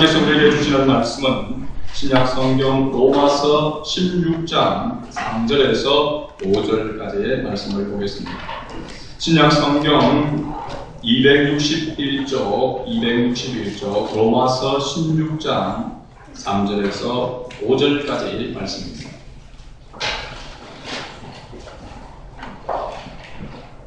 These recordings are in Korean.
하나님께서 우리에게 주시는 말씀은 신약 성경 로마서 16장 3절에서 5절까지의 말씀을 보겠습니다. 신약 성경 261쪽 로마서 16장 3절에서 5절까지의 말씀입니다.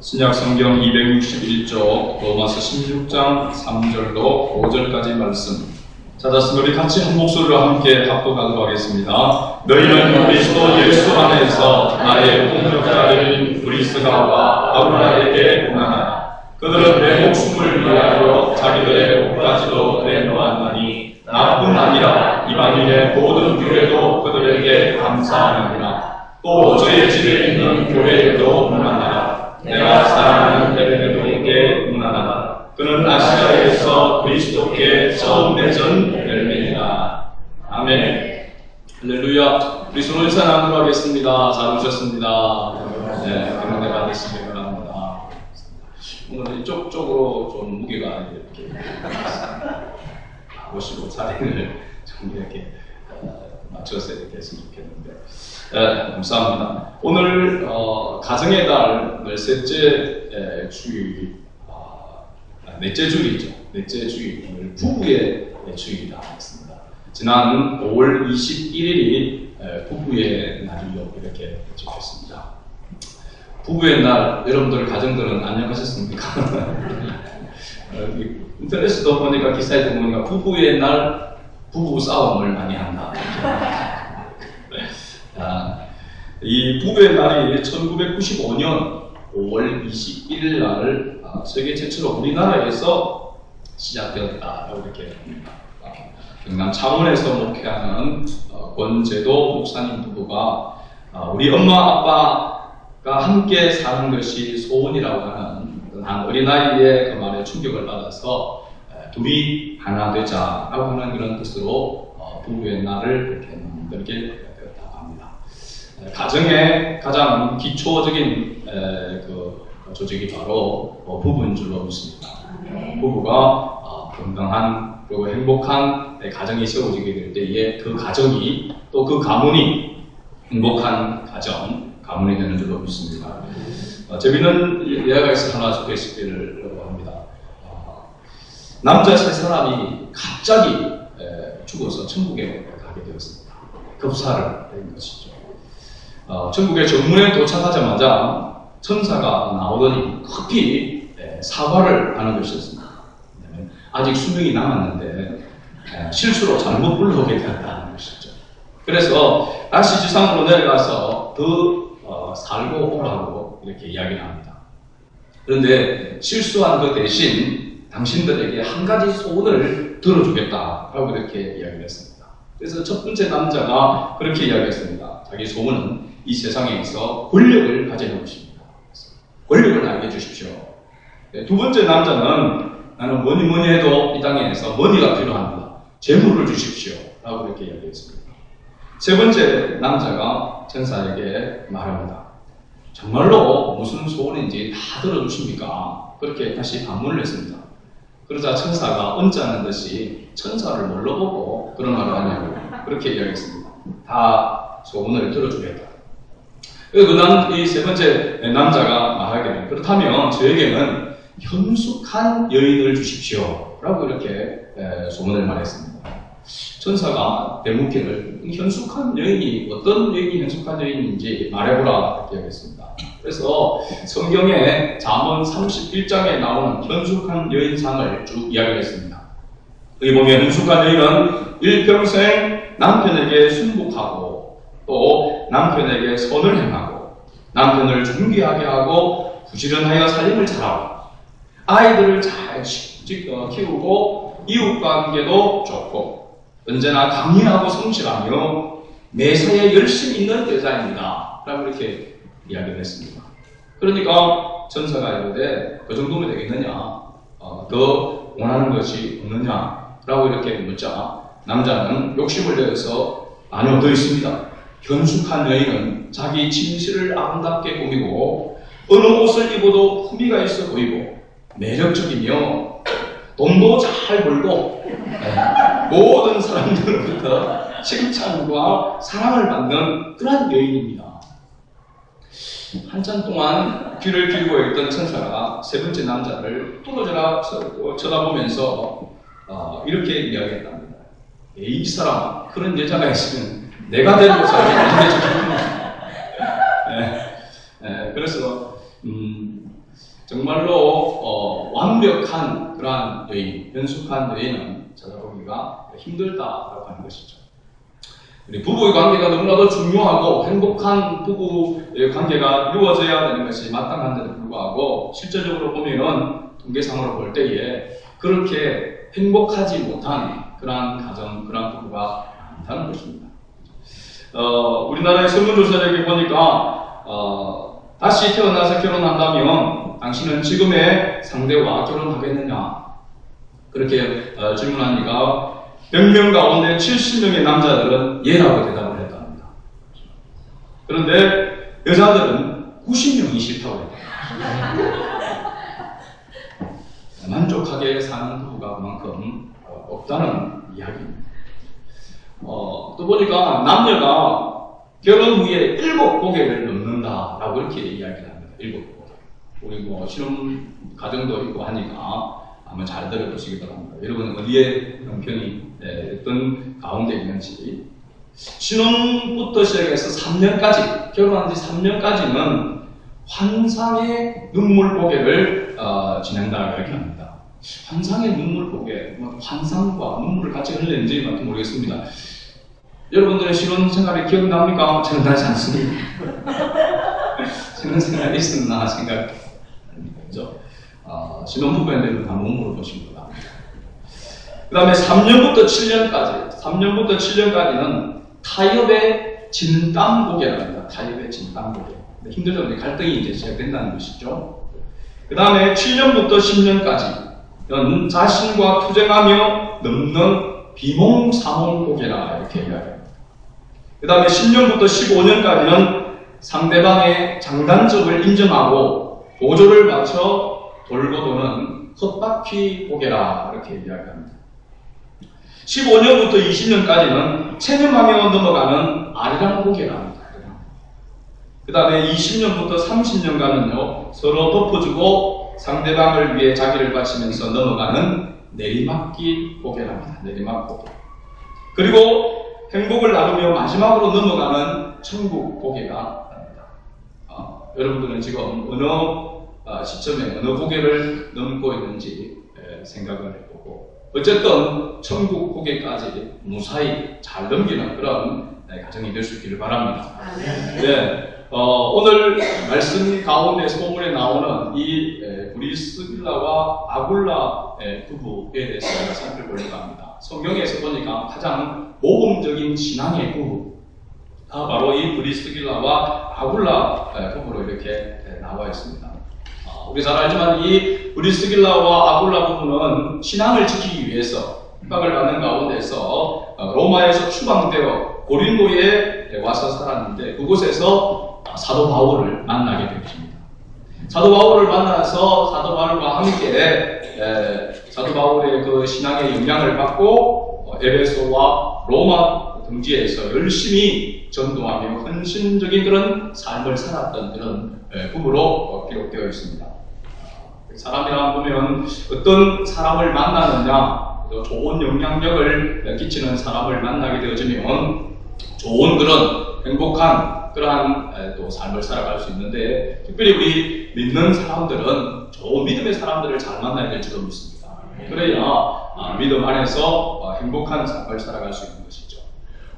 신약 성경 261쪽 로마서 16장 3절로 5절까지 말씀 찾았으면 우리 같이 한 목소리로 함께 합독하도록 하겠습니다. 너희는 그리스도 예수 안에서 나의 동역자들인 브리스가와 아브라에게 고난하라. 그들은 내 목숨을 위하여 자기들의 옷까지도 내놓았나니 나뿐 아니라 이방인의 모든 교회도 그들에게 감사하느니라. 또 저의 집에 있는 교회에도 고난하라. 내가 사랑하는 베르네도에게 문안하다. 그는 아시아에서 그리스도께 처음 맺은 열매이다. 아멘. 할렐루야. 우리 서로 인사 나누도록 하겠습니다. 잘 오셨습니다. 네, 은혜 받으시기 바랍니다. 오늘 이쪽으로 좀 무게가 이렇게 보시고 자리를 좀 이렇게 맞춰서 이렇게 했으면 좋겠는데. 네, 감사합니다. 오늘 가정의 달 셋째 주일, 넷째 주일이죠. 넷째 주일, 오늘 부부의 주일이라 하겠습니다. 지난 5월 21일이 부부의 날이요 이렇게 적혔습니다. 부부의 날, 여러분들 가정들은 안녕하셨습니까? 인터넷에도 보니까 기사에도 보니까 부부의 날 부부 싸움을 많이 한다. 이 부부의 날이 1995년 5월 21일 날 세계 최초로 우리나라에서 시작되었다라고 이렇게 합니다. 경남 창원에서 목회하는 권재도 목사님 부부가 우리 엄마 아빠가 함께 사는 것이 소원이라고 하는 한 어린아이의 그 말에 충격을 받아서 둘이 하나 되자라고 하는 그런 뜻으로 부부의 날을 이렇게 만들게 되었다고 합니다. 가정의 가장 기초적인 그 조직이 바로 부부인 줄로 믿습니다. 부부가 건강한 그리고 행복한 가정이 세워지게 될 때에 그 가정이 또 그 가문이 행복한 가문이 되는 줄로 믿습니다. 재미있는 예화가 있어 하나 적혀 있기를 합니다. 남자 세 사람이 갑자기 죽어서 천국에 가게 되었습니다. 급사를 한 것이죠. 천국의 정문에 도착하자마자 천사가 나오더니 급히 사과를 하는 것이었습니다. 아직 수명이 남았는데 실수로 잘못 불러오게 되었다는 것이죠. 그래서 다시 지상으로 내려가서 더 살고 오라고 이렇게 이야기를 합니다. 그런데 실수한 그 대신 당신들에게 한 가지 소원을 들어주겠다라고 이렇게 이야기를 했습니다. 그래서 첫 번째 남자가 그렇게 이야기했습니다. 자기 소원은 이 세상에서 권력을 가지는 것입니다. 권력을 알게 해주십시오. 두 번째 남자는 나는 뭐니 해도 이 땅에서 머니가 필요합니다. 재물을 주십시오. 라고 이렇게 이야기했습니다. 세 번째 남자가 천사에게 말합니다. 정말로 무슨 소원인지 다 들어주십니까? 그렇게 다시 반문을 했습니다. 그러자 천사가 언짢은 듯이 천사를 뭘로 보고 그런 말을 하냐고 그렇게 이야기했습니다. 다 소원을 들어주겠다. 이 세 번째 남자가 말하기를 그렇다면 저에게는 현숙한 여인을 주십시오. 라고 이렇게 소문을 말했습니다. 천사가 대묻기를 현숙한 여인이 어떤 여인이 현숙한 여인인지 말해보라 이렇게 하겠습니다. 그래서 성경에 잠언 31장에 나오는 현숙한 여인상을 쭉 이야기했습니다. 여기 보면 현숙한 여인은 일평생 남편에게 순복하고 또 남편에게 선을 행하고 남편을 존귀하게 하고 부지런하여 살림을 잘하고 아이들을 잘 키우고 이웃관계도 좋고 언제나 강인하고 성실하며 매사에 열심히 있는 여자입니다. 라고 이렇게 이야기를 했습니다. 그러니까 천사가 이르되 그 정도면 되겠느냐? 더 원하는 것이 없느냐? 라고 이렇게 묻자 남자는 욕심을 내어서 아니요, 더 있습니다. 현숙한 여인은 자기 진실을 아름답게 꾸미고 어느 옷을 입어도 품위가 있어 보이고 매력적이며 돈도 잘 벌고 모든 사람들로부터 칭찬과 사랑을 받는 그러한 여인입니다. 한참 동안 귀를 기울고 있던 천사가 세 번째 남자를 뚫어져라 쳐다보면서 이렇게 이야기했답니다. 이 사람, 그런 여자가 있으면 내가 데리고 살겠는데 좋겠구나. 그래서 정말로 완벽한 그러한 여인, 연숙한 여인은 찾아보기가 힘들다라고 하는 것이죠. 우리 부부의 관계가 너무나도 중요하고 행복한 부부의 관계가 이루어져야 되는 것이 마땅한데도 불구하고 실제적으로 보면은 통계상으로 볼 때에 그렇게 행복하지 못한 그러한 가정, 그러한 부부가 많다는 것입니다. 우리나라의 설문조사를 보니까 다시 태어나서 결혼한다면 당신은 지금의 상대와 결혼하겠느냐? 그렇게 질문하니까 100명 가운데 70명의 남자들은 예라고 대답을 했답니다. 그런데 여자들은 90명이 싫다고 했답니다. 만족하게 사는 부부가 그만큼 없다는 이야기입니다. 또 보니까 남녀가 결혼 후에 7고개를 넘는다라고 이렇게 이야기를 합니다. 7고개. 우리 신혼 가정도 있고 하니까 한번 잘 들어보시기 바랍니다. 여러분 어디에 형편이 어떤 가운데 있는지. 신혼부터 시작해서 3년까지, 결혼한 지 3년까지는 환상의 눈물 고개를 지낸다 이렇게 합니다. 환상의 눈물 고개, 환상과 눈물을 같이 흘리는지 모르겠습니다. 여러분들의 신혼 생활이 기억납니까? 저는 나지 않습니다. 신혼 생활이 있었나 생각합니다. 신혼부부인데는 한번 물어보신 것 같습니다. 그 다음에 3년부터 7년까지는 타협의 진땀고개랍니다. 타협의 진땀고개. 힘들다 갈등이 이제 시작된다는 것이죠. 그 다음에 7년부터 10년까지는 자신과 투쟁하며 넘는 비몽사몽고개라 이렇게 이야기합니다. 그 다음에 10년부터 15년까지는 상대방의 장단점을 인정하고 보조를 맞춰 돌고 도는 헛바퀴 고개라 이렇게 이야기합니다. 15년부터 20년까지는 체념하며 넘어가는 아리랑 고개랍니다. 그 다음에 20년부터 30년간은요, 서로 덮어주고 상대방을 위해 자기를 바치면서 넘어가는 내리막길 고개랍니다. 내리막 고개. 그리고 행복을 나누며 마지막으로 넘어가는 천국 고개가 됩니다. 여러분들은 지금 어느 시점에 어느 고개를 넘고 있는지 생각을 해보고, 어쨌든 천국 고개까지 무사히 잘 넘기는 그런 가정이 될 수 있기를 바랍니다. 네, 오늘 말씀 가운데서 본문에 나오는 이 브리스길라와 아굴라 부부에 대해서 살펴보려고 합니다. 성경에서 보니까 가장 모범적인 신앙의 부부가 바로 이 브리스길라와 아굴라 부부로 이렇게 나와 있습니다. 우리 잘 알지만 이 브리스길라와 아굴라 부부는 신앙을 지키기 위해서 핍박을 받는 가운데서 로마에서 추방되어 고린도에 와서 살았는데, 그곳에서 사도 바울을 만나게 되었습니다. 사도 바울을 만나서 사도 바울과 함께 사도 바울의 그 신앙의 영향을 받고 에베소와 로마 등지에서 열심히 전도하며 헌신적인 그런 삶을 살았던 그런 부부로 기록되어 있습니다. 사람이라 보면 어떤 사람을 만나느냐, 좋은 영향력을 끼치는 사람을 만나게 되어지면 좋은 그런 행복한 그러한 또 삶을 살아갈 수 있는데, 특별히 우리 믿는 사람들은 좋은 믿음의 사람들을 잘 만나야 될 줄로 믿습니다. 그래야 믿음 안에서 행복한 삶을 살아갈 수 있는 것이죠.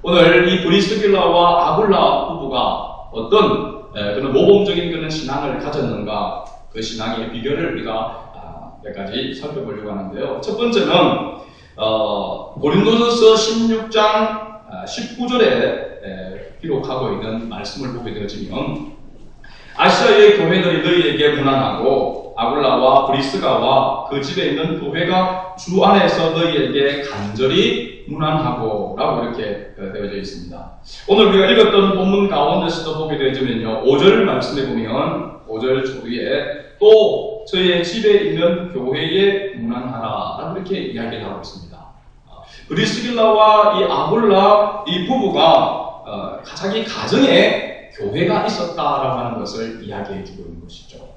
오늘 이 브리스길라와 아굴라 부부가 어떤 그런 모범적인 그런 신앙을 가졌는가, 그 신앙의 비결을 우리가 몇 가지 살펴보려고 하는데요. 첫 번째는 고린도전서 16장 19절에 기록하고 있는 말씀을 보게 되어지면, 아시아의 교회들이 너희에게 무난하고 아굴라와 브리스가와 그 집에 있는 교회가 주 안에서 너희에게 간절히 무난하고 라고 이렇게 되어져 있습니다. 오늘 우리가 읽었던 본문 가운데서도 보게 되어지면요, 5절 말씀에 보면 5절 초위에 또 저희의 집에 있는 교회에 무난하라 라고 이렇게 이야기를 하고 있습니다. 브리스길라와 이 아굴라 이 부부가 자기 가정에 교회가 있었다라고 하는 것을 이야기해 주고 있는 것이죠.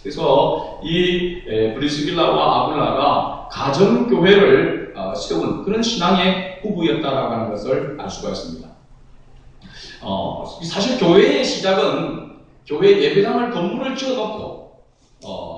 그래서 이 브리스길라와 아굴라가 가정교회를 세운 그런 신앙의 부부였다라고 하는 것을 알 수가 있습니다. 사실 교회의 시작은 교회 예배당을 건물을 지어놓고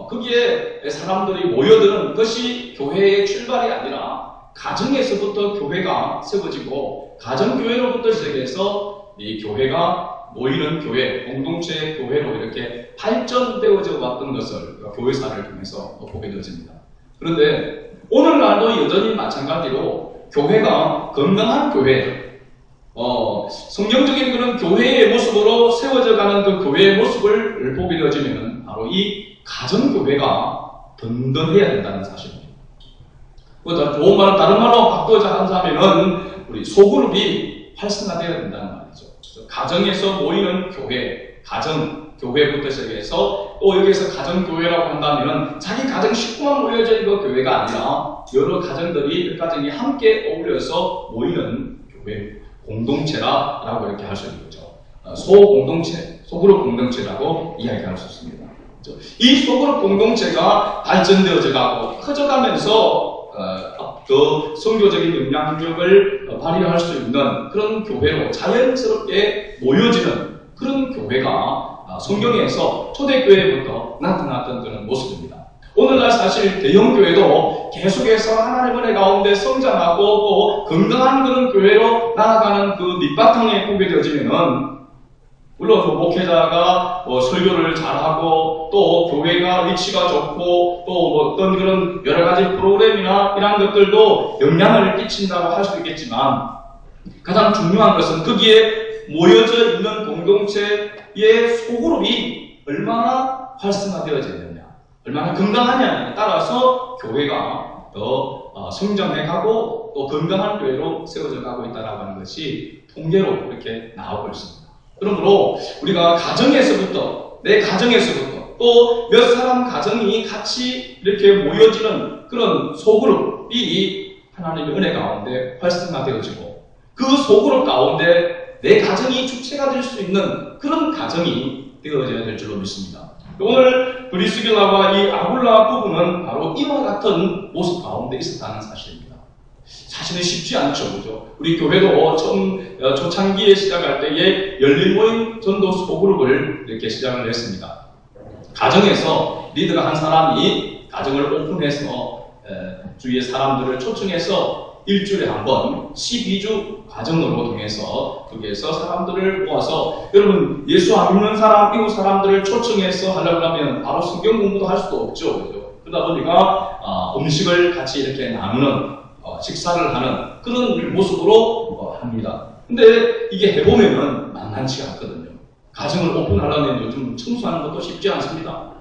거기에 사람들이 모여드는 것이 교회의 출발이 아니라 가정에서부터 교회가 세워지고 가정교회로부터 시작해서 이 교회가 모이는 교회, 공동체 교회로 이렇게 발전되어져 왔던 것을 교회사를 통해서 보게 되어집니다. 그런데 오늘날도 여전히 마찬가지로 교회가 건강한 교회, 성경적인 그런 교회의 모습으로 세워져가는 그 교회의 모습을 보게 되어지면 바로 이 가정교회가 든든해야 된다는 사실입니다. 좋은 말은 다른 말로 바꾸자 한다면은 우리 소그룹이 활성화되어야 된다는 말이죠. 가정에서 모이는 교회, 가정교회부터 시작해서 또 여기에서 가정교회라고 한다면 자기 가정 식구만 모여져 있는 교회가 아니라 여러 가정들이 그 가정이 함께 어울려서 모이는 교회, 공동체라고 이렇게 할 수 있는 거죠. 소공동체, 소그룹 공동체라고 이야기할 수 있습니다. 이 소그룹 공동체가 발전되어져 가고 커져가면서 더 선교적인 영향력을 발휘할 수 있는 그런 교회로 자연스럽게 모여지는 그런 교회가 성경에서 초대교회부터 나타났던 그런 모습입니다. 오늘날 사실 대형교회도 계속해서 하나님의 은혜 가운데 성장하고 또 건강한 그런 교회로 나아가는 그 밑바탕에 보게 되어지면은 물론 목회자가 설교를 잘하고 또 교회가 위치가 좋고 또 어떤 그런 여러 가지 프로그램이나 이런 것들도 영향을 끼친다고 할 수 있겠지만 가장 중요한 것은 거기에 모여져 있는 공동체의 소그룹이 얼마나 활성화되어져 있느냐, 얼마나 건강하냐에 따라서 교회가 더 성장해가고 또 건강한 교회로 세워져 가고 있다는 하는 것이 통계로 이렇게 나오고 있습니다. 그러므로 우리가 가정에서부터, 내 가정에서부터 또 몇 사람 가정이 같이 이렇게 모여지는 그런 소그룹이 하나님의 은혜 가운데 활성화되어지고 그 소그룹 가운데 내 가정이 주체가 될 수 있는 그런 가정이 되어져야 될 줄로 믿습니다. 오늘 브리스길라와 이 아굴라 부부는 바로 이와 같은 모습 가운데 있었다는 사실입니다. 사실은 쉽지 않죠, 그죠? 우리 교회도 처음 초창기에 시작할 때에 열린 모임 전도 소그룹을 이렇게 시작을 했습니다. 가정에서 리더가 한 사람이 가정을 오픈해서 주위의 사람들을 초청해서 일주일에 한 번 12주 과정으로 통해서 거기에서 사람들을 모아서 여러분 예수 안 믿는 사람, 이웃 사람들을 초청해서 하려고 하면 바로 성경 공부도 할 수도 없죠, 그죠? 그러다 보니까 음식을 같이 이렇게 나누는 식사를 하는 그런 모습으로 합니다. 근데 이게 해보면은 만만치가 않거든요. 가정을 오픈하려면 요즘 청소하는 것도 쉽지 않습니다.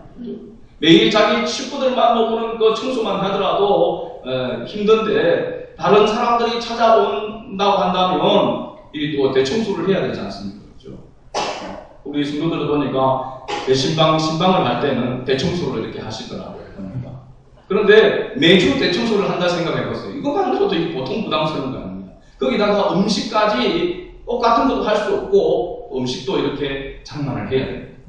매일 자기 식구들만 먹는 그 청소만 하더라도 힘든데 다른 사람들이 찾아온다고 한다면 이 또 대청소를 해야 되지 않습니까? 그렇죠? 우리 성도들 보니까 신방을 할 때는 대청소를 이렇게 하시더라고요. 그런데 매주 대청소를 한다 생각해봤어요. 이것만으로도 보통 부담스러운 거 아닙니다. 거기다가 음식까지 똑같은 것도 할 수 없고 음식도 이렇게 장만을 해야 됩니다.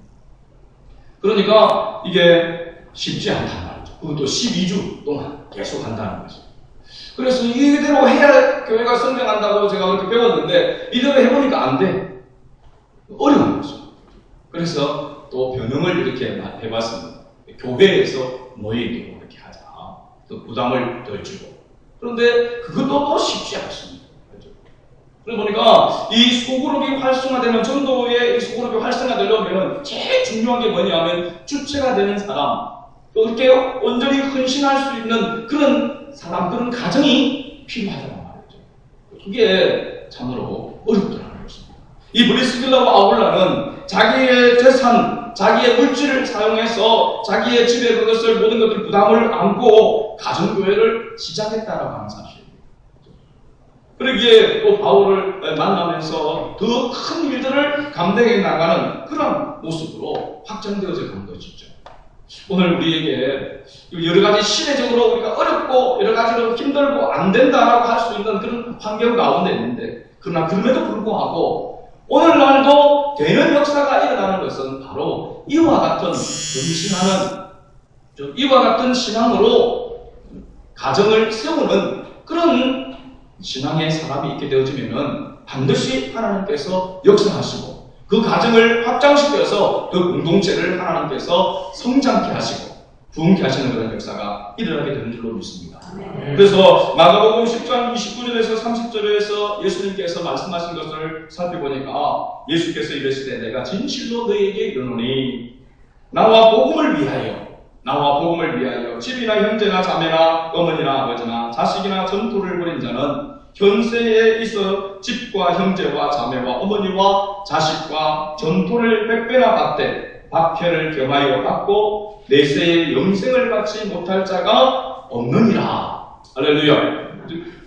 그러니까 이게 쉽지 않단 말이죠. 그것도 12주 동안 계속 한다는 거죠. 그래서 이대로 해야 교회가 성장한다고 제가 그렇게 배웠는데 이대로 해보니까 안 돼. 어려운 거죠. 그래서 또 변형을 이렇게 해봤습니다. 교회에서 모이도록 이렇게 하자. 또 부담을 덜 주고. 그런데 그것도 또 쉽지 않습니다. 그렇죠? 그러다 보니까 이 소그룹이 활성화되면, 전도의 이 소그룹이 활성화되려면 제일 중요한 게 뭐냐면 주체가 되는 사람, 또 이렇게 온전히 헌신할 수 있는 그런 사람, 그런 가정이 필요하다는 말이죠. 그게 참으로 어렵더라는 것입니다. 이 브리스길라와 아굴라는 자기의 재산, 자기의 물질을 사용해서 자기의 집에 그것을 모든 것들 부담을 안고 가정교회를 시작했다라고 하는 사실입니다. 그러기에 또 바울을 만나면서 더 큰 일들을 감당해 나가는 그런 모습으로 확장되어져 간 것이죠. 오늘 우리에게 여러 가지 시대적으로 우리가 어렵고 여러 가지로 힘들고 안 된다라고 할 수 있는 그런 환경 가운데 있는데, 그러나 그럼에도 불구하고 오늘날도 되는 역사가 일어나는 것은 바로 이와 같은 헌신하는, 이와 같은 신앙으로 가정을 세우는 그런 신앙의 사람이 있게 되어지면은 반드시 하나님께서 역사하시고 그 가정을 확장시켜서 그 공동체를 하나님께서 성장케 하시고 부흥케 하시는 그런 역사가 일어나게 되는 줄로 믿습니다. 그래서 마가복음 10장 29절에서 30절에서 예수님께서 말씀하신 것을 살펴보니까 예수께서 이르시되 내가 진실로 너희에게 이르노니 나와 복음을 위하여 집이나 형제나 자매나 어머니나 아버지나 자식이나 전토를 벌인 자는 현세에 있어 집과 형제와 자매와 어머니와 자식과 전토를 100배나 받되 박해를 겸하여 받고 내세에 영생을 받지 못할 자가 없느니라. 할렐루야.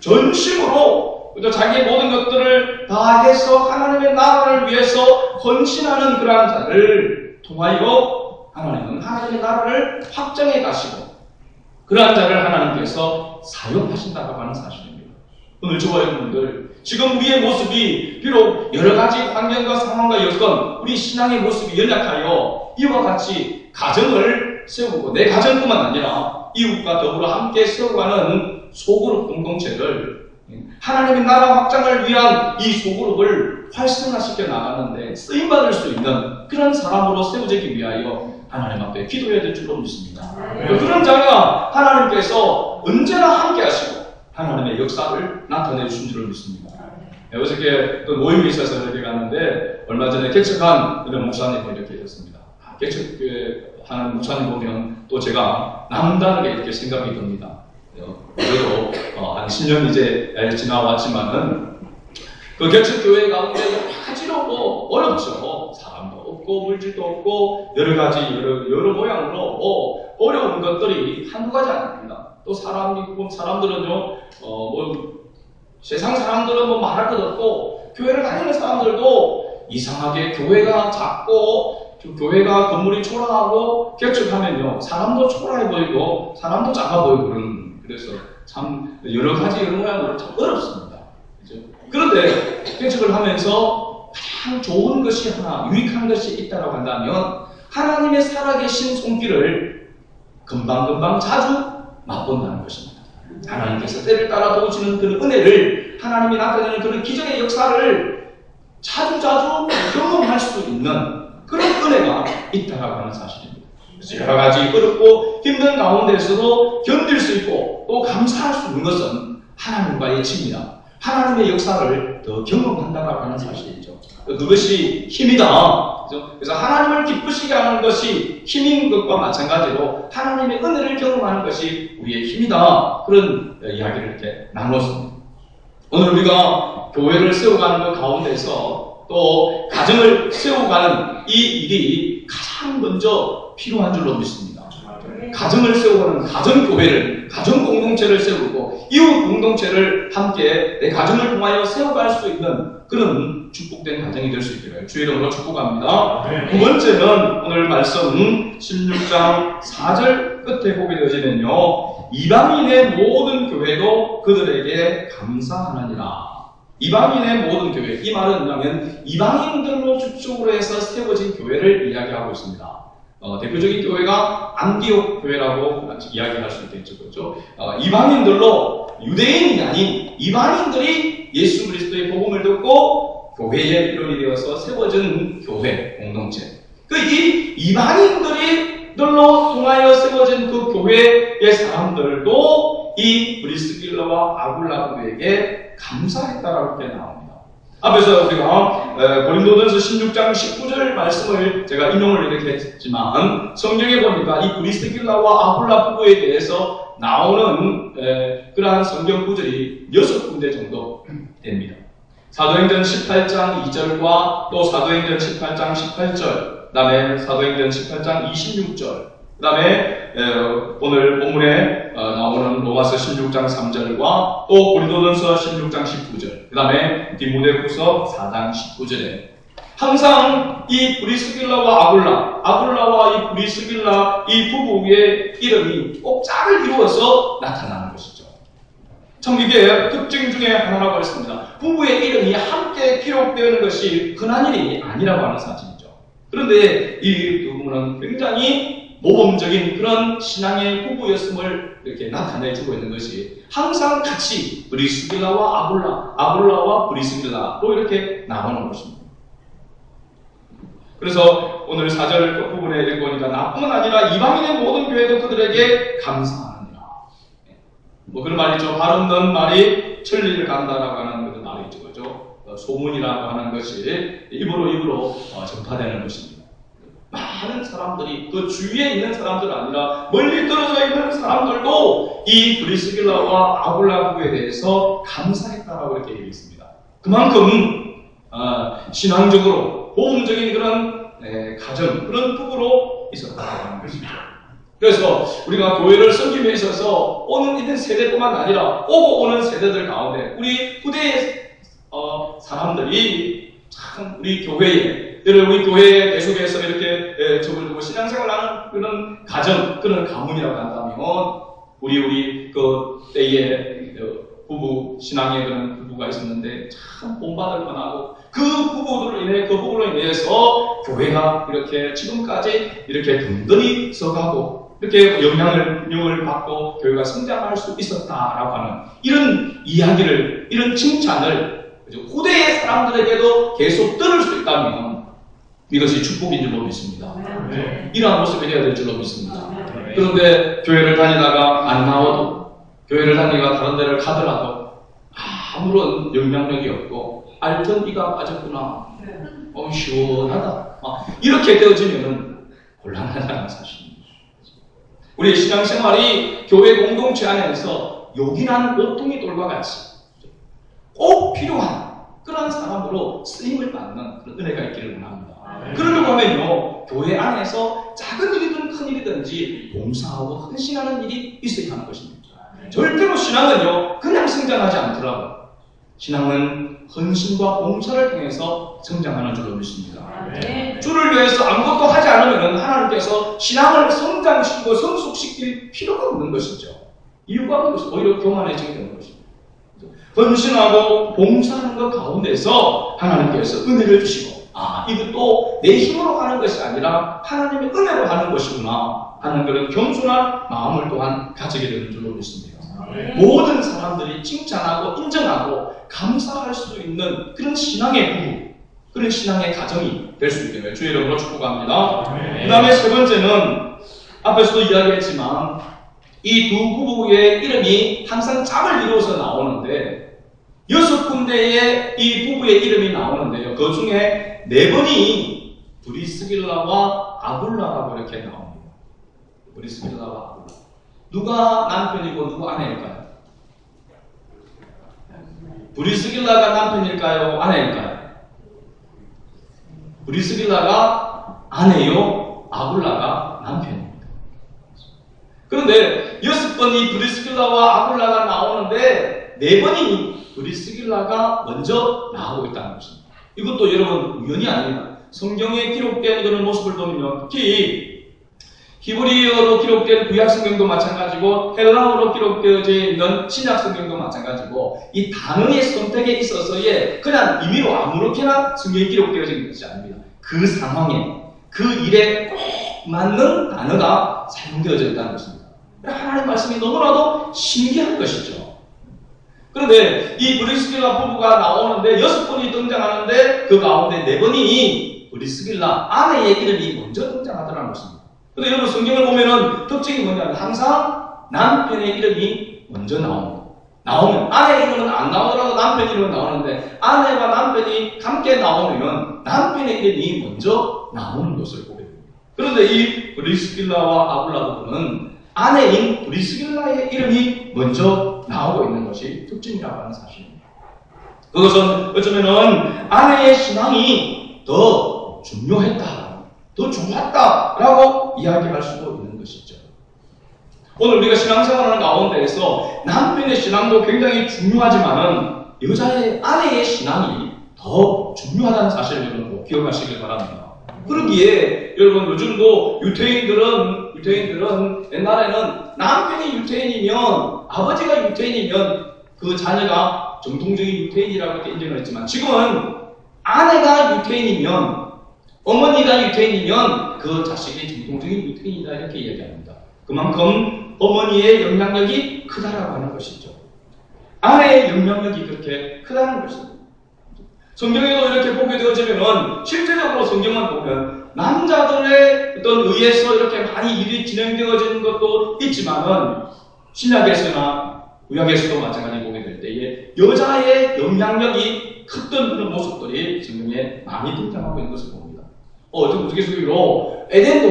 전심으로 자기의 모든 것들을 다해서 하나님의 나라를 위해서 헌신하는 그러한 자를 통하여 하나님은 하나님의 나라를 확장해 가시고 그러한 자를 하나님께서 사용하신다고 하는 사실입니다. 오늘 저와 여러분들, 지금 우리의 모습이 비록 여러 가지 환경과 상황과 여건, 우리 신앙의 모습이 연약하여 이와 같이 가정을 세우고 내 가정뿐만 아니라 이웃과 더불어 함께 세워가는 소그룹 공동체를, 하나님의 나라 확장을 위한 이 소그룹을 활성화시켜 나가는데 쓰임받을 수 있는 그런 사람으로 세워지기 위하여 하나님 앞에 기도해야 될 줄로 믿습니다. 그런 자가 하나님께서 언제나 함께 하시고 하나님의 역사를 나타내 주신 줄을 믿습니다. 어저께 또 모임이 있어서 이렇게 갔는데 얼마 전에 개척한 이런 목사님이 이렇게 계셨습니다. 개척하는 목사님 보면 또 제가 남다르게 이렇게 생각이 듭니다. 그래도 한 10년 이제 지나왔지만은 그 개척교회 가운데 여러 가지로 뭐 어렵죠. 사람도 없고 물질도 없고 여러 가지 여러 모양으로 어려운 것들이 한두 가지 아닙니다. 또 사람들은요, 세상 사람들은 뭐 말할 것 없고, 교회를 다니는 사람들도 이상하게 교회가 작고, 교회가 건물이 초라하고, 개척하면요, 사람도 초라해 보이고, 사람도 작아 보이고, 그래서 참 여러 가지 여러 모양으로 참 어렵습니다. 그죠? 그런데 개척을 하면서 가장 좋은 것이 하나, 유익한 것이 있다고 한다면, 하나님의 살아계신 손길을 금방금방 자주 맛본다는 것입니다. 하나님께서 때를 따라 도우시는 그런 은혜를, 하나님이 나타내는 그런 기적의 역사를 자주자주 경험할 수 있는 그런 은혜가 있다고 하는 사실입니다. 그래서 여러 가지 어렵고 힘든 가운데서도 견딜 수 있고 또 감사할 수 있는 것은 하나님과의 친밀함, 하나님의 역사를 더 경험한다고 하는 사실이죠. 그것이 힘이다. 그래서 하나님을 기쁘시게 하는 것이 힘인 것과 마찬가지로 하나님의 은혜를 경험하는 것이 우리의 힘이다. 그런 이야기를 이렇게 나눴습니다. 오늘 우리가 교회를 세워가는 것 가운데서 또 가정을 세워가는 이 일이 가장 먼저 필요한 줄로 믿습니다. 가정을 세우는 가정교회를, 가정공동체를 세우고 이웃 공동체를 함께 내 가정을 통하여 세워갈 수 있는 그런 축복된 가정이 될 수 있기를 주의 이름으로 축복합니다. 두 번째는 오늘 말씀 16장 4절 끝에 보게 되어지면요, 이방인의 모든 교회도 그들에게 감사하느니라. 이방인의 모든 교회, 이 말은 뭐냐면 이방인들로 주축으로 해서 세워진 교회를 이야기하고 있습니다. 대표적인 교회가 안디옥 교회라고 이야기할 수 있겠죠. 그렇죠? 이방인들로, 유대인이 아닌 이방인들이 예수 그리스도의 복음을 듣고 교회의 일원이 되어서 세워진 교회 공동체. 이 이방인들로 통하여 세워진 그 교회의 사람들도 이 브리스길라와 아굴라브에게 감사했다라고 이렇게 나옵니다. 앞에서 우리가 고린도전서 16장 19절 말씀을 제가 인용을 이렇게 했지만 성경에 보니까 이 브리스길라와 아굴라 부부에 대해서 나오는 그러한 성경 구절이 6군데 정도 됩니다. 사도행전 18장 2절과 또 사도행전 18장 18절, 그 다음에 사도행전 18장 26절, 그 다음에 오늘 본문에 나오는 로마서 16장 3절과 또 고린도전서 16장 19절, 그 다음에 디모데후서 4장 19절에 항상 이 브리스길라와 아굴라와 이 브리스길라 이 부부의 이름이 꼭 짝을 이루어서 나타나는 것이죠. 참 이게 특징 중에 하나라고 했습니다. 부부의 이름이 함께 기록되는 것이 흔한 일이 아니라고 하는 사실이죠. 그런데 이 두 분은 굉장히 모범적인 그런 신앙의 부부였음을 이렇게 나타내주고 있는 것이 항상 같이 브리스길라와 아굴라와 브리스길라로 이렇게 나오는 것입니다. 그래서 오늘 4절 끝부분에 읽어보니까 나뿐만 아니라 이방인의 모든 교회도 그들에게 감사하느니라. 뭐 그런 말이 있죠. 발 없는 말이 천리를 간다라고 하는 그런 말이 있죠. 그죠? 소문이라고 하는 것이 입으로 전파되는 것입니다. 많은 사람들이 그 주위에 있는 사람들 아니라 멀리 떨어져 있는 사람들도 이 브리스길라와 아굴라 부부에 대해서 감사했다라고 이렇게 얘기했습니다. 그만큼 신앙적으로 모범적인 그런 가정, 그런 부부로 있었다고 하는 것이죠. 그래서 우리가 교회를 섬김에 있어서 오는 이런 세대뿐만 아니라 오고 오는 세대들 가운데 우리 후대의 사람들이 참 우리 교회에 계속해서 이렇게 적을 두고 신앙생활하는 그런 가정, 그런 가문이라고 한다면 우리 그 때에 부부, 신앙의 그런 부부가 있었는데 참 본받을 만하고 그 부부로 인해서 교회가 이렇게 지금까지 이렇게 든든히 서가고 이렇게 영향을 받고 교회가 성장할 수 있었다라고 하는 이런 이야기를, 이런 칭찬을 후대의 사람들에게도 계속 들을 수 있다면 이것이 축복인 줄로 믿습니다. 이러한 모습이 되어야 될 줄로 믿습니다. 그런데 교회를 다니다가 안 나와도, 교회를 다니다가 다른 데를 가더라도 아무런 영향력이 없고 알던 이가 빠졌구나, 시원하다, 이렇게 되어지면 곤란하다는 사실입니다. 우리의 신앙생활이 교회 공동체 안에서 요긴한 오뚜기 돌과 같이 꼭 필요한 그런 사람으로 쓰임을 받는 그런 은혜가 있기를 원합니다. 그러려고 하면요, 교회 안에서 작은 일이든 큰 일이든지 봉사하고 헌신하는 일이 있어야 하는 것입니다. 절대로 신앙은요, 그냥 성장하지 않더라고요. 신앙은 헌신과 봉사를 통해서 성장하는 줄로 믿습니다. 주를 위해서 아무것도 하지 않으면 하나님께서 신앙을 성장시키고 성숙시킬 필요가 없는 것이죠. 이유가 없는 것이죠. 오히려 교만해지게 되는 것입니다. 헌신하고 봉사하는 것 가운데서 하나님께서 은혜를 주시고, 이것도 내 힘으로 하는 것이 아니라 하나님의 은혜로 하는 것이구나 하는 그런 겸손한 마음을 또한 가지게 되는 줄로 믿습니다. 모든 사람들이 칭찬하고 인정하고 감사할 수 있는 그런 신앙의 부부, 그런 신앙의 가정이 될 수 있게 주의 이름으로 축복합니다. 그 다음에 세 번째는 앞에서도 이야기했지만 이 두 부부의 이름이 항상 짝을 이루어서 나오는데 6군데의 이 부부의 이름이 나오는데요. 그 중에 4번이 브리스길라와 아굴라라고 이렇게 나옵니다. 브리스길라와 아굴라. 누가 남편이고 누가 아내일까요? 브리스길라가 남편일까요? 아내일까요? 브리스길라가 아내요, 아굴라가 남편입니다. 그런데 6번이 브리스길라와 아굴라가 나오는데 4번이 브리스길라가 먼저 나오고 있다는 것입니다. 이것도 여러분 우연이 아닙니다. 성경에 기록된 이런 모습을 보면요, 특히 히브리어로 기록된 구약성경도 마찬가지고 헬라어로 기록되어져 있는 신약성경도 마찬가지고 이 단어의 선택에 있어서의 그냥 임의로 아무렇게나 성경이 기록되어져 있는 것이 아닙니다. 그 상황에, 그 일에 꼭 맞는 단어가 사용되어져 있다는 것입니다. 하나님의 말씀이 너무나도 신기한 것이죠. 그런데 이 브리스길라 부부가 나오는데 6번이 등장하는데 그 가운데 4번이 브리스길라 아내의 이름이 먼저 등장하더라는 것입니다. 근데 여러분 성경을 보면은 특징이 뭐냐면 항상 남편의 이름이 먼저 나옵니다. 나오면 아내 이름은 안 나오더라도 남편 이름은 나오는데 아내와 남편이 함께 나오면 남편의 이름이 먼저 나오는 것을 보게 됩니다. 그런데 이 브리스길라와 아굴라 부부는 아내인 브리스길라의 이름이 먼저 나오고 있는 것이 특징이라고 하는 사실입니다. 그것은 어쩌면은 아내의 신앙이 더 중요했다, 더 좋았다라고 이야기할 수도 있는 것이죠. 오늘 우리가 신앙생활하는 가운데에서 남편의 신앙도 굉장히 중요하지만은 아내의 신앙이 더 더 중요하다는 사실을 여러분 꼭 기억하시길 바랍니다. 그러기에 여러분 요즘도 유태인들은 옛날에는 남편이 유태인이면 아버지가 유태인이면 그 자녀가 정통적인 유태인이라고 이렇게 인정을 했지만 지금은 아내가 유태인이면 어머니가 유태인이면 그 자식이 정통적인 유태인이다 이렇게 이야기합니다. 그만큼 어머니의 영향력이 크다라고 하는 것이죠. 아내의 영향력이 그렇게 크다는 것입니다. 성경에도 이렇게 보게 되어지면은 실제적으로 성경을 보면 남자들의 어떤 의해서 이렇게 많이 일이 진행되어지는 것도 있지만은 신약에서나 구약에서도 마찬가지 보게 될 때에 여자의 영향력이 컸던 그런 모습들이 성경에 많이 등장하고 있는 것을 봅니다. 어떻게서로 에덴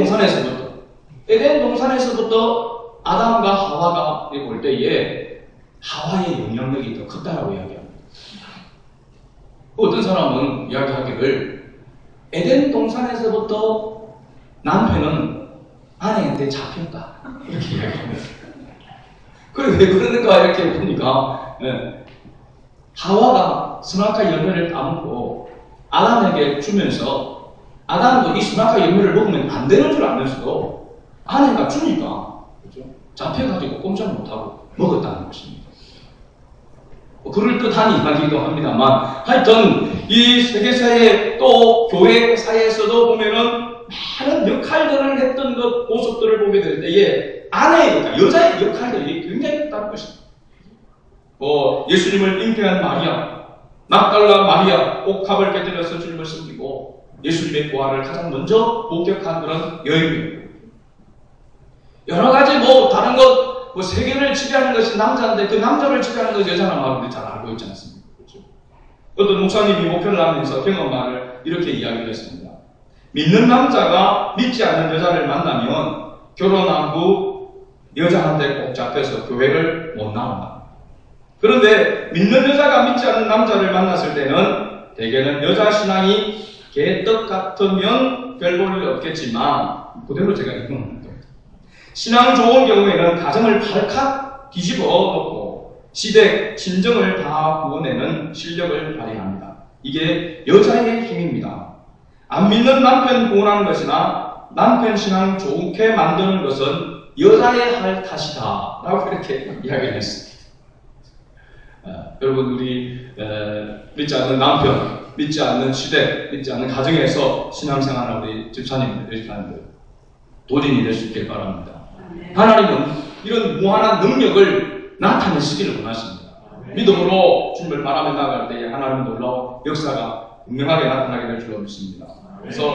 동산에서부터 아담과 하와가 볼 때에 하와의 영향력이 더 컸다라고 이야기합니다. 어떤 사람은 이야기하기를 에덴 동산에서부터 남편은 아내한테 잡혔다 이렇게 이야기합니다. 그래 왜 그러는가 이렇게 보니까 하와가 선악과 열매를 따먹고 아담에게 주면서 아담도 이 선악과 열매를 먹으면 안 되는 줄 알면서도 아내가 주니까 그렇죠? 잡혀가지고 꼼짝 못하고 먹었다는 것입니다. 그럴듯한 이야기이기도 합니다만 하여튼 이 세계사회 또 교회 사회에서도 보면은 많은 역할들을 했던 그 모습들을 보게 될 때에 아내의 여자의 역할들이 굉장히 크다는 것입니다. 예수님을 잉태한 마리아, 막달라 마리아, 옥합을 깨뜨려서 주님을 섬기고 예수님의 부활을 가장 먼저 목격한 그런 여인이에요. 여러 가지 다른 것 세계를 지배하는 것이 남자인데 그 남자를 지배하는 것이 여자라는 말을 잘 알고 있지 않습니까? 그렇죠? 어떤 목사님이 목표를 하면서 경험말을 이렇게 이야기를 했습니다. 믿는 남자가 믿지 않는 여자를 만나면 결혼한 후 여자한테 꼭 잡혀서 교회를 못 나온다. 그런데 믿는 여자가 믿지 않는 남자를 만났을 때는 대개는 여자 신앙이 개떡 같으면 별 볼 일 없겠지만 그대로 제가 읽은 신앙 좋은 경우에는 가정을 발칵 뒤집어 놓고 시댁, 친정을 다 구원내는 실력을 발휘합니다. 이게 여자의 힘입니다. 안 믿는 남편 구원하는 것이나 남편 신앙 좋게 만드는 것은 여자의 할 탓이다 라고 이렇게 이야기를 했습니다. 여러분 우리 믿지 않는 남편, 믿지 않는 시댁, 믿지 않는 가정에서 신앙생활하는 우리 집사님들 도전이 될 수 있길 바랍니다. 하나님은 이런 무한한 능력을 나타내시기를 원하십니다. 믿음으로 주님을 바라며 나갈 때에 하나님 놀라운 역사가 분명하게 나타나게 될 줄로 믿습니다. 그래서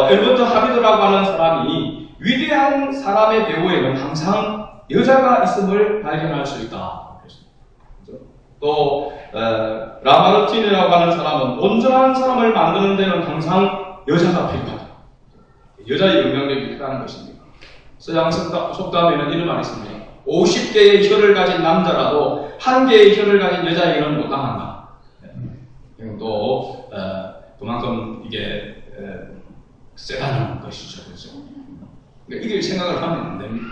엘버트 하비드라고 하는 사람이 위대한 사람의 배후에는 항상 여자가 있음을 발견할 수 있다. 또 라마르틴이라고 하는 사람은 온전한 사람을 만드는 데는 항상 여자가 필요하다. 여자의 영향력이 크다는 것입니다. 서양 속담에는 이런 말이 있습니다. 50개의 혀를 가진 남자라도 1개의 혀를 가진 여자에게는 못 당한다. 또 그만큼 이게 세다는 것이죠. 그렇죠? 이게 생각을 하면 안 됩니다.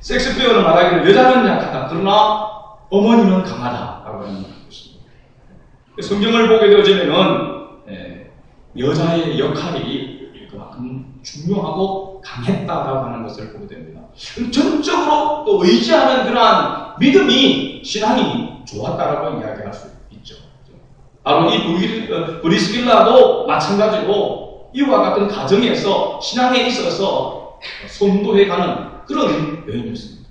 섹스피어는 말하기를 여자는 약하다. 그러나 어머니는 강하다라고 하는 것입니다. 성경을 보게 되어지면은 여자의 역할이 그만큼 중요하고 강했다라고 하는 것을 보게 됩니다. 전적으로 또 의지하는 그러한 믿음이 신앙이 좋았다라고 이야기할 수 있죠. 바로 이 브리스길라도 마찬가지로 이와 같은 가정에서 신앙에 있어서 선도해가는 그런 여인이었습니다.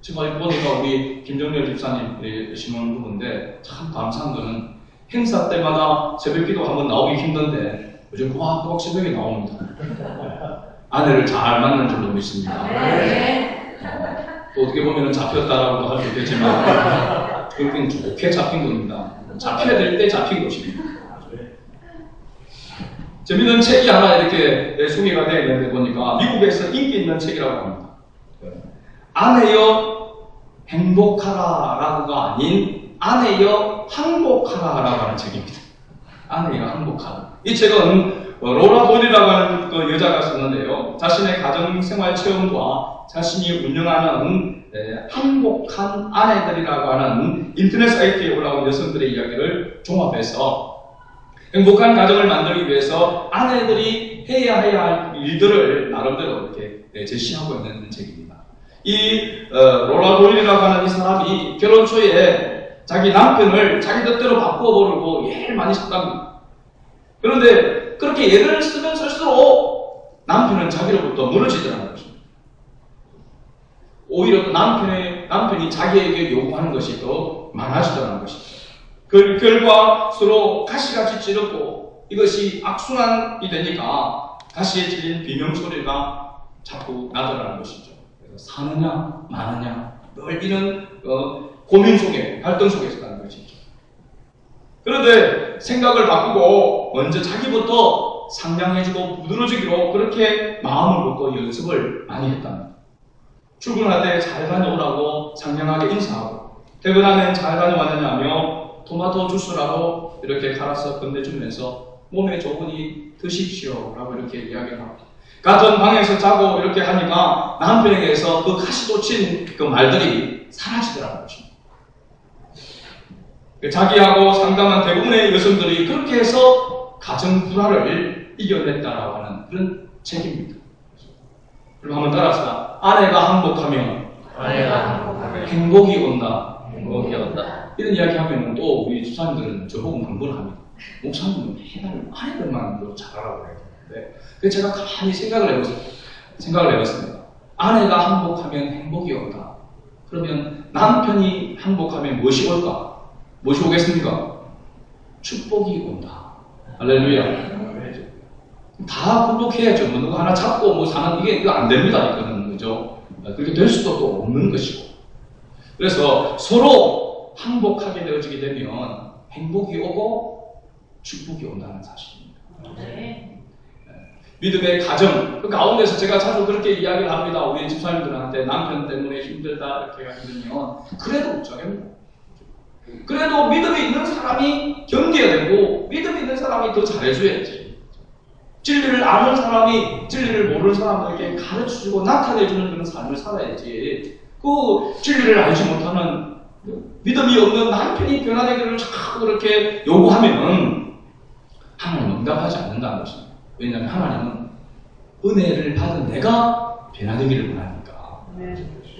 지금 보니까 우리 김정렬 집사님 신문 부분인데 참 감사한 거는 행사 때마다 새벽기도 한번 나오기 힘든데 요즘 꼬박꼬박 새벽에 나옵니다. 아내를 잘 만난 줄로 믿습니다. 또 어떻게 보면 잡혔다라고 할 수 있겠지만 그렇게 좋게 잡힌 겁니다. 잡혀야 될 때 잡힌 것입니다. 재밌는 책이 하나 이렇게 소개가 되어 있는데 보니까 미국에서 인기 있는 책이라고 합니다. 아내여 행복하라라고가 아닌 아내여 항복하라라고 하는 책입니다. 아내여 항복하라. 이 책은 로라 돌이라고 하는 그 여자가 썼는데요. 자신의 가정생활 체험과 자신이 운영하는 항복한 아내들이라고 하는 인터넷 사이트에 올라온 여성들의 이야기를 종합해서 행복한 가정을 만들기 위해서 아내들이 해야 할 일들을 나름대로 이렇게 제시하고 있는 책입니다. 이 로라 돌리라고 하는 이 사람이 결혼 초에 자기 남편을 자기 뜻대로 바꾸어보려고 예를 많이 썼답니다. 그런데 그렇게 예를 쓰면 쓸수록 남편은 자기로부터 무너지더라는 것입니다. 오히려 남편이 자기에게 요구하는 것이 더 많아지더라는 것입니다. 그 결과 서로 가시같이 찌르고 이것이 악순환이 되니까 가시에 찔린 비명소리가 자꾸 나더라는 것이죠. 그래서 사느냐 마느냐 늘 이런 고민 속에 갈등 속에서 가는 것이죠. 그런데 생각을 바꾸고 먼저 자기부터 상냥해지고 부드러지기로 그렇게 마음을 먹고 연습을 많이 했답니다. 출근할 때 잘 다녀오라고 상냥하게 인사하고 퇴근하면 잘 다녀왔느냐며 토마토 주스라도 이렇게 갈아서 건네주면서 몸에 좋으니 드십시오 라고 이렇게 이야기를 하고 같은 방에서 자고 이렇게 하니까 남편에게서 그 가시 돋친 그 말들이 사라지더라는 것입니다. 자기하고 상담한 대부분의 여성들이 그렇게 해서 가정 불화를 이겨냈다라고 하는 그런 책입니다. 그럼 한번 따라서 아내가 행복하면 행복이 온다. 행복이 온다. 이런 이야기 하면 또 우리 집사님들은 저보고 반문합니다. 목사님은 맨날 아내들만 잘하라고 해야 되는데 제가 가만히 생각을 해봤습니다. 아내가 행복하면 행복이 온다. 그러면 남편이 행복하면 무엇이 올까? 무엇이 오겠습니까? 축복이 온다. 할렐루야. 다 공독해야죠. 뭐 누구 하나 잡고 뭐 사는 이거 안 됩니다. 이거는 그죠? 그렇게 될 수도 또 없는 것이고. 그래서 서로 행복하게 되어지게 되면 행복이 오고 축복이 온다는 사실입니다. 네. 믿음의 가정 그 가운데서 제가 자주 그렇게 이야기를 합니다. 우리 집사님들한테 남편 때문에 힘들다 이렇게 하면 그래도 어쩌겠노? 그래도 믿음이 있는 사람이 견뎌야 되고 믿음이 있는 사람이 더 잘해줘야지. 진리를 아는 사람이 진리를 모르는 사람들에게 가르쳐주고 나타내주는 그런 삶을 살아야지. 그 진리를 알지 못하는 믿음이 없는 남편이 변화되기를 자꾸 그렇게 요구하면 하나님은 응답하지 않는다는 것입니다. 왜냐하면 하나님은 은혜를 받은 내가 변화되기를 원하니까.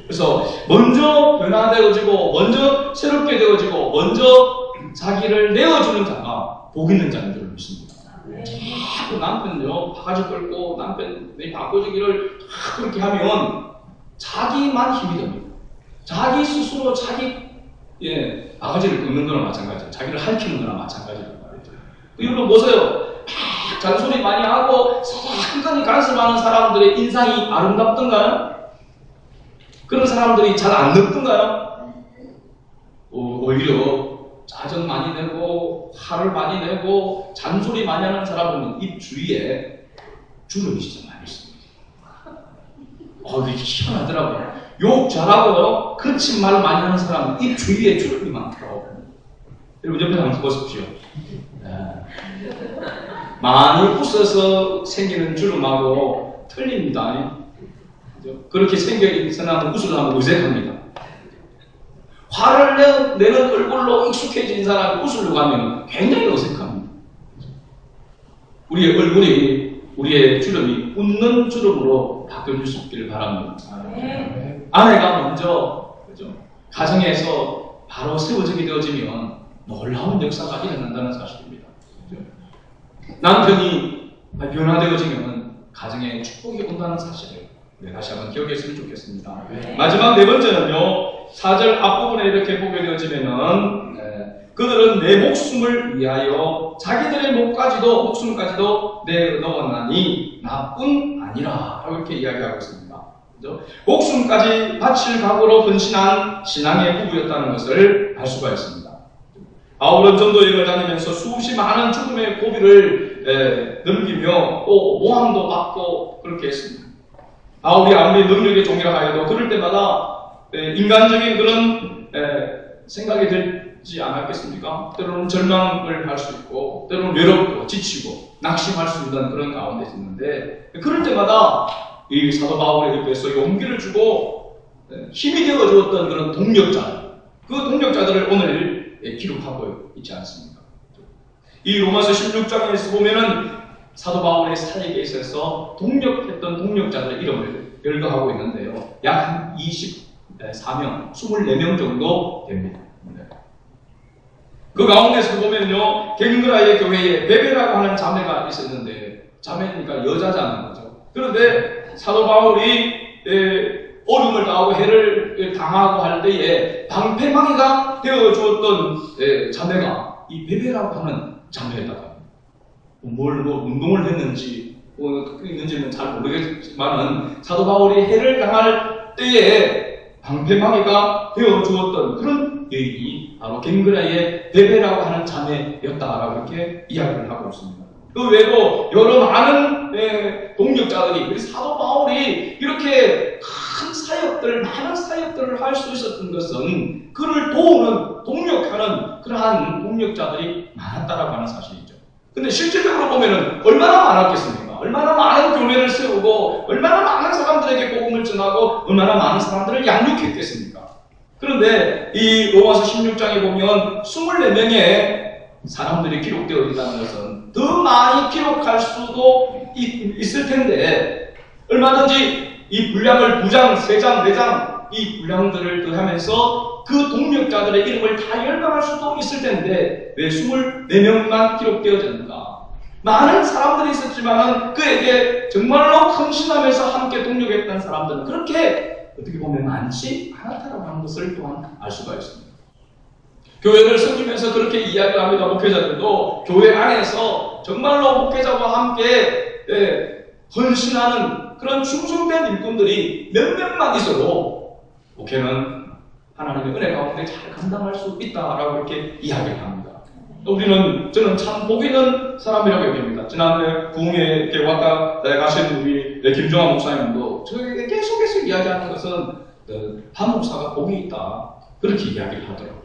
그래서 먼저 변화되어지고 먼저 새롭게 되어지고 먼저 자기를 내어주는 자가 복 있는 자인 줄 믿습니다. 자꾸 남편요 바가지 끌고 남편이 바꿔주기를 그렇게 하면 자기만 힘이 듭니다. 자기 스스로 자기 바가지를 긁는 거나 마찬가지예요. 자기를 핥히는 거나 마찬가지란 말이죠. 여러분 보세요. 잔소리 많이 하고 한간히 간섭하는 사람들의 인상이 아름답던가요? 그런 사람들이 잘 안 늙던가요? 오히려 짜증 많이 내고 화를 많이 내고 잔소리 많이 하는 사람은 입 주위에 주름이 진짜 많이 있습니다. 이게 희한하더라고요. 욕 잘하고요. 거친 말 많이 하는 사람은 입 주위에 주름이 많더라고요. 여러분 옆에 한번 보십시오. 많이 웃어서 생기는 주름하고 틀립니다. 그렇게 생겨있는 사람은 웃으려면 어색합니다. 화를 내는 얼굴로 익숙해진 사람이 웃으려고 하면 굉장히 어색합니다. 우리의 얼굴이, 우리의 주름이 웃는 주름으로 바뀌어질 수 있기를 바랍니다. 아내가 먼저, 그죠? 가정에서 바로 세워지게 되어지면 놀라운 역사가 일어난다는 사실입니다. 그죠? 남편이 변화되어지면 가정에 축복이 온다는 사실을 다시 한번 기억했으면 좋겠습니다. 마지막 네 번째는요. 4절 앞부분에 이렇게 보게 되어지면은 그들은 내 목숨을 위하여 자기들의 목숨까지도 내놓았나니 나뿐 아니라 라고 이렇게 이야기하고 있습니다. 그렇죠? 목숨까지 바칠 각오로 헌신한 신앙의 부부였다는 것을 알 수가 있습니다. 바울은 전도 여행을 다니면서 수없이 많은 죽음의 고비를 넘기며 또 모함도 받고 그렇게 했습니다. 바울이 아무리 능력의 종이라 하여도 그럴 때마다 인간적인 그런 생각이 들지 않았겠습니까? 때로는 절망을 할 수 있고 때로는 외롭고 지치고 낙심할 수 있는 그런 가운데 있는데 그럴 때마다 이 사도 바울의 옆에서 용기를 주고 힘이 되어주었던 그런 동력자들 그 동력자들을 오늘 기록하고 있지 않습니까? 이 로마서 16장에서 보면은 사도 바울의 사역에 있어서 동력했던 동력자들의 이름을 열거하고 있는데요. 약 24명, 24명 정도 됩니다. 그 가운데서 보면요, 갱그라의 교회에 베베라고 하는 자매가 있었는데, 자매니까 여자 자매인 거죠. 그런데 사도 바울이 어려움을 당하고 해를 당하고 할 때에 방패막이가 되어주었던 자매가 이 베베라고 하는 자매였다고. 뭘 운동을 했는지 있는지는 잘 모르겠지만은 사도 바울이 해를 당할 때에 방패막이가 되어주었던 그런 여인이 바로 갱그라의 베베라고 하는 자매였다라고 이렇게 이야기를 하고 있습니다. 그 외에도 여러 많은 동력자들이, 우리 사도 바울이 이렇게 큰 사역들, 많은 사역들을 할 수 있었던 것은 그를 도우는, 동력하는 그러한 동력자들이 많았다라고 하는 사실이죠. 근데 실질적으로 보면은 얼마나 많았겠습니까? 얼마나 많은 교회를 세우고, 얼마나 많은 사람들에게 복음을 전하고, 얼마나 많은 사람들을 양육했겠습니까? 그런데 이 로마서 16장에 보면 24명의 사람들이 기록되어 있다는 것은 더 많이 기록할 수도 있을 텐데, 얼마든지 이 분량을 2장, 3장, 4장 이 분량들을 더하면서 그 동력자들의 이름을 다 열거할 수도 있을 텐데 왜 24명만 기록되어졌는가? 많은 사람들이 있었지만 그에게 정말로 헌신하면서 함께 동력했던 사람들은 그렇게 어떻게 보면 많지 않았다라고 하는 것을 또한 알 수가 있습니다. 교회를 섬기면서 그렇게 이야기를 합니다. 목회자들도 교회 안에서 정말로 목회자와 함께 헌신하는 그런 충성된 일꾼들이 몇 명만 있어도 목회는 하나님의 은혜 가운데 잘 감당할 수 있다라고 이렇게 이야기를 합니다. 저는 참 복 있는 사람이라고 여깁니다. 지난해 부흥에 이렇게 왔다 가신 우리 김종환 목사님도 저에게 계속해서 이야기하는 것은 한 목사가 복이 있다, 그렇게 이야기를 하더라고요.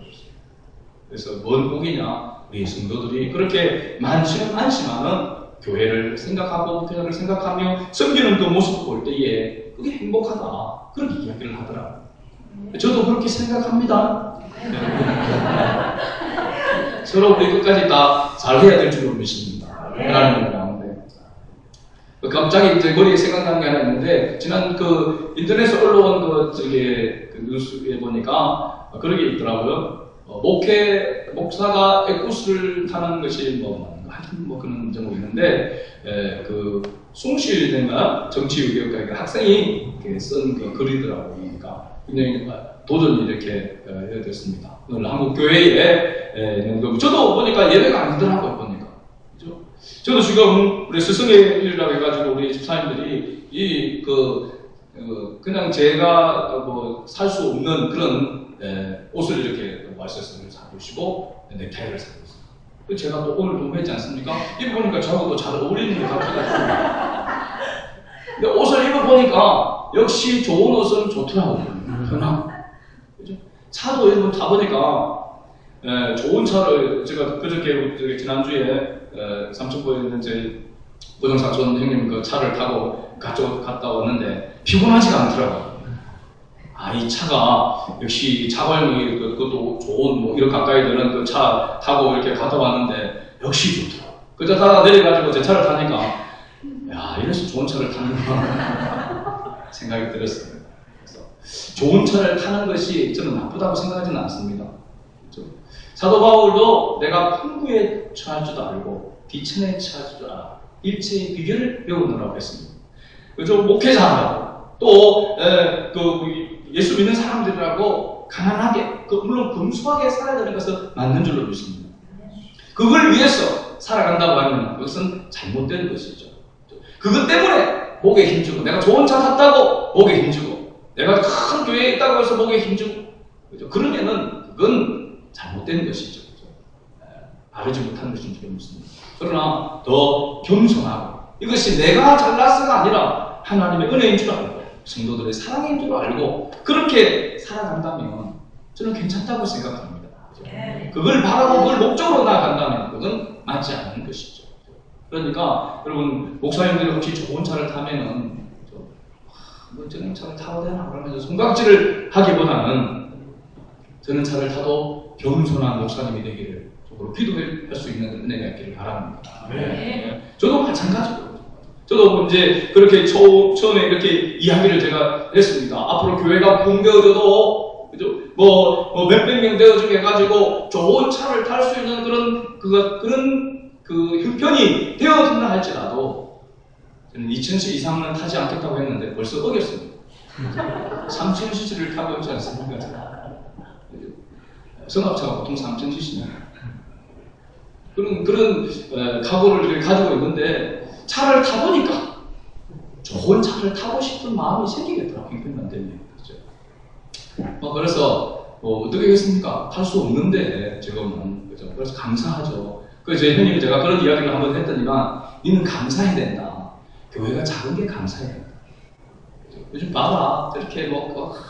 그래서 뭔 복이냐, 우리 성도들이 그렇게 많지는 않지만은 교회를 생각하고 교회를 생각하며 섬기는 그 모습을 볼 때에 그게 행복하다, 그렇게 이야기를 하더라고요. 저도 그렇게 생각합니다. 서로 우리 끝까지 다 잘해야 될 줄로 믿습니다. 하나님의 가운데. 갑자기 제 머리에 생각나는 게 하나 있는데, 지난 그 인터넷에 올라온 그 뉴스에 보니까 그런 게 있더라고요. 목사가 에쿠스를 타는 것이 하여튼 그런 점이 있는데, 그 숭실된가 정치의학과 학생이 쓴 그 글이더라고요. 그러니까 굉장히 도전이 이렇게 됐습니다. 오늘 한국 교회에 저도 보니까 예배가 아니더라고요. 보니까 그죠? 저도 지금 우리 스승의 일이라고 해가지고 우리 집사님들이 그냥 제가 살 수 없는 그런 옷을 이렇게 와이셔츠를 사주시고 넥타이를 사주셨어요. 제가 또 오늘 좀 했지 않습니까? 입어보니까 저하고 또 잘 어울리는 것 같아요. 근데 옷을 입어보니까 역시 좋은 옷은 좋더라고요. 편하고. 그죠? 차도 여러분 타보니까 좋은 차를 제가 그저께 지난주에 삼천포에 있는 제 고정사촌 형님 그 차를 타고 갔다 왔는데 피곤하지가 않더라고요. 이 차가 역시 차관이 그것도 좋은 이렇게 가까이 되는 그 차 타고 이렇게 갔다 왔는데 역시 좋더라고요. 그저 타다 내려가지고 제 차를 타니까 이래서 좋은 차를 타는구나 생각이 들었어요. 그래서 좋은 차를 타는 것이 저는 나쁘다고 생각하지는 않습니다. 그렇죠? 사도 바울도 내가 풍부에 처할 줄도 알고 비천에 처할 줄도 알아. 일체의 비결을 배우느라고 했습니다. 그죠? 목회자하고 또 예수 믿는 사람들이라고 가난하게, 물론 금수하게 살아야 되는 것은 맞는 줄로 믿습니다. 그걸 위해서 살아간다고 하면 그것은 잘못된 것이죠. 그것 때문에 목에 힘주고, 내가 좋은 차 탔다고 목에 힘주고, 내가 큰 교회에 있다고 해서 목에 힘주고, 그죠? 그러면은 그건 잘못된 것이죠. 바르지 못한 것인 줄 믿습니다. 그러나 더 겸손하고, 이것이 내가 잘나서가 아니라 하나님의 은혜인 줄 알고 성도들의 사랑인 줄 알고 그렇게 살아간다면 저는 괜찮다고 생각합니다. 그걸 바라고 그걸 목적으로 나아간다면 그건 맞지 않는 것이죠. 그러니까 여러분 목사님들이 혹시 좋은 차를 타면은 저는 차를 타도 되나 그러면서 손각질을 하기보다는 저는 차를 타도 겸손한 목사님이 되기를 적으로 기도할 수 있는 은혜가 있기를 바랍니다. 네. 저도 마찬가지고요. 저도 이제 그렇게 처음에 이렇게 이야기를 제가 했습니다. 앞으로 교회가 붕괴어져도 뭐 몇백 명 되어지게 해가지고 좋은 차를 탈 수 있는 그런 형편이 되어진다 할지라도 저는 2000cc 이상은 타지 않겠다고 했는데 벌써 어겼습니다. 3000cc를 타고 있지 않습니까? 승합차가 보통 3000cc입니다. 그런 각오를 가지고 있는데 차를 타보니까 좋은 차를 타고 싶은 마음이 생기겠더라고요. 형편만 되면. 그렇죠? 그래서 어떻게 하겠습니까? 탈 수 없는데 지금은. 그렇죠? 그래서 감사하죠. 그래서 제 형님이 제가 그런 이야기를 한번 했더니만 니는 감사해야 된다. 교회가 작은 게 감사해야 된다. 요즘 봐라. 저렇게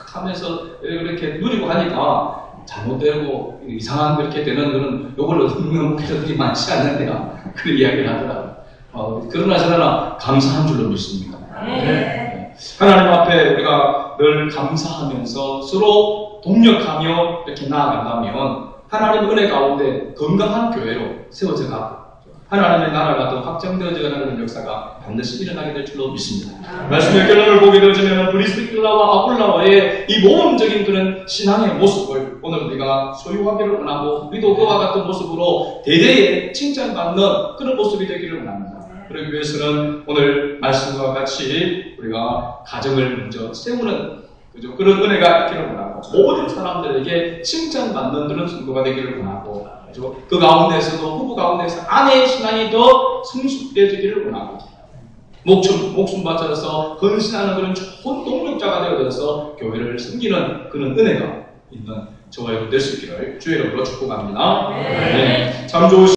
하면서 이렇게 누리고 하니까 잘못되고 이상한 그렇게 되는 그런 욕을 얻는 목회자들이 많지 않는데요. 그런 이야기를 하더라고요. 그러나 저는 감사한 줄로 믿습니다. 네. 하나님 앞에 우리가 늘 감사하면서 서로 동력하며 이렇게 나아간다면 하나님의 은혜 가운데 건강한 교회로 세워져 가고 하나님의 나라가 더 확장되어져 가는 역사가 반드시 일어나게 될 줄로 믿습니다. 말씀의 결론을 보게 되어지면 브리스길라와 아굴라와의 이 모범적인 그런 신앙의 모습을 오늘 우리가 소유하기를 원하고 우리도 그와 같은 모습으로 대대에 칭찬받는 그런 모습이 되기를 원합니다. 그러기 위해서는 오늘 말씀과 같이 우리가 가정을 먼저 세우는 그런 은혜가 있기를 원하고 모든 사람들에게 칭찬받는 그런 성도가 되기를 원하고 그 가운데서도 부부 가운데서 아내의 신앙이 더 성숙되어지기를 원하고 목숨 바쳐서 헌신하는 그런 좋은 동력자가 되어서 교회를 섬기는 그런 은혜가 있는 저와 여러분 될 수 있기를 주의 이름으로 축복합니다. 네. 참 좋으신